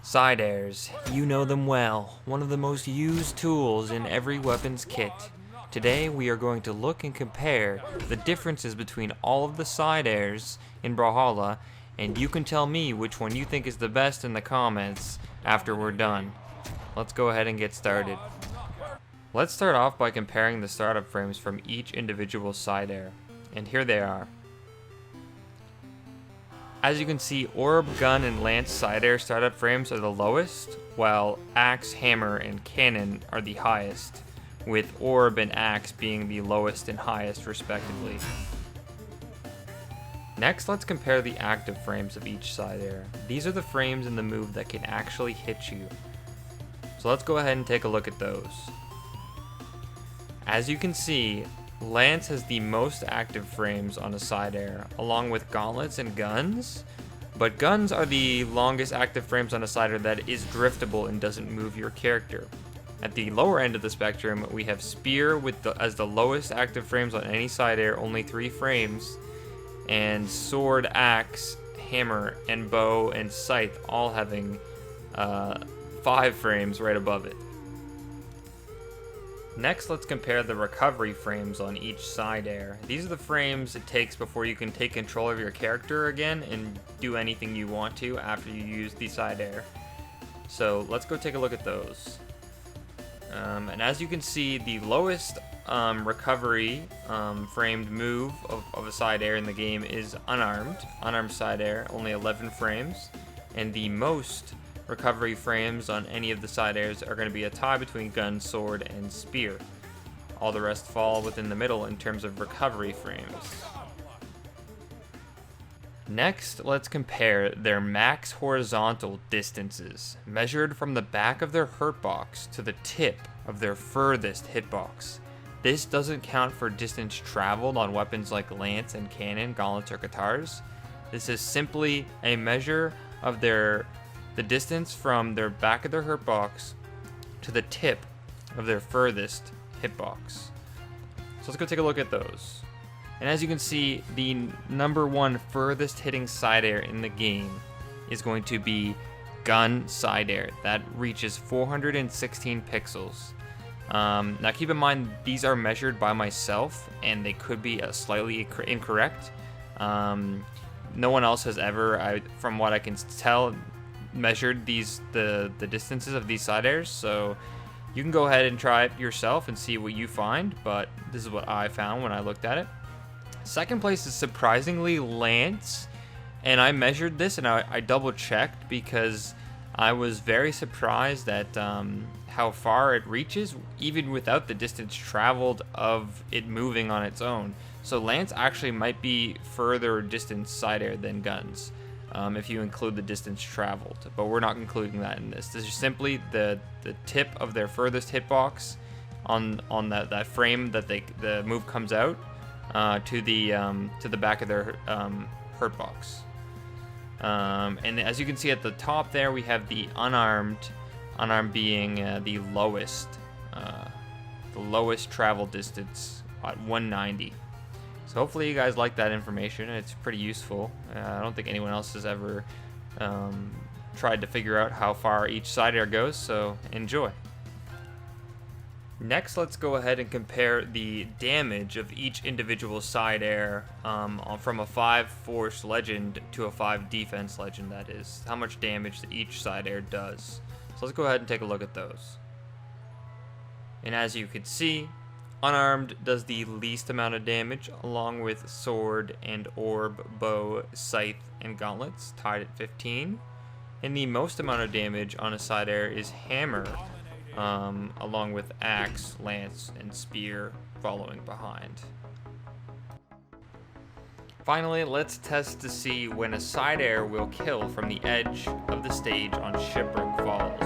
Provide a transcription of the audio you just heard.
Side airs, you know them well, one of the most used tools in every weapons kit. Today we are going to look and compare the differences between all of the side airs in Brawlhalla, and you can tell me which one you think is the best in the comments after we're done. Let's go ahead and get started. Let's start off by comparing the startup frames from each individual side air, and here they are. As you can see, Orb, Gun, and Lance side air startup frames are the lowest, while Axe, Hammer, and Cannon are the highest, with Orb and Axe being the lowest and highest respectively. Next, let's compare the active frames of each side air. These are the frames in the move that can actually hit you. So let's go ahead and take a look at those. As you can see, Lance has the most active frames on a side air, along with Gauntlets and Guns, but Guns are the longest active frames on a side air that is driftable and doesn't move your character. At the lower end of the spectrum, we have Spear as the lowest active frames on any side air, only 3 frames, and Sword, Axe, Hammer, and Bow, and Scythe all having 5 frames right above it. Next, let's compare the recovery frames on each side air. These are the frames it takes before you can take control of your character again and do anything you want to after you use the side air. So let's go take a look at those. And as you can see, the lowest recovery framed move of a side air in the game is Unarmed. Unarmed side air, only 11 frames. And the most recovery frames on any of the side airs are going to be a tie between Gun, Sword, and Spear. All the rest fall within the middle in terms of recovery frames. Next, let's compare their max horizontal distances, measured from the back of their hurt box to the tip of their furthest hitbox. This doesn't count for distance traveled on weapons like Lance and Cannon, Gauntlets, or Katars. This is simply a measure of the distance from their back of their hurt box to the tip of their furthest hitbox. So let's go take a look at those. And as you can see, the number 1 furthest hitting side air in the game is going to be Gun side air. That reaches 416 pixels. Now keep in mind, these are measured by myself, and they could be slightly incorrect. No one else has ever, from what I can tell, measured the distances of these side airs, so you can go ahead and try it yourself and see what you find, but this is what I found when I looked at it. Second place is surprisingly Lance, and I measured this and I double checked because I was very surprised at how far it reaches even without the distance traveled of it moving on its own. So Lance actually might be further distance side air than Guns. If you include the distance traveled, but we're not including that in this. This is simply the tip of their furthest hitbox on that frame that the move comes out to the back of their hurt box. And as you can see at the top there, we have the unarmed being the lowest travel distance at 190. So hopefully you guys like that information. It's pretty useful. I don't think anyone else has ever tried to figure out how far each side air goes, so enjoy. Next, let's go ahead and compare the damage of each individual side air from a 5 force legend to a 5 defense legend, that is. How much damage that each side air does. So let's go ahead and take a look at those. And as you can see, Unarmed does the least amount of damage, along with Sword and Orb, Bow, Scythe, and Gauntlets, tied at 15. And the most amount of damage on a side air is Hammer, along with Axe, Lance, and Spear following behind. Finally, let's test to see when a side air will kill from the edge of the stage on Shipwreck Falls.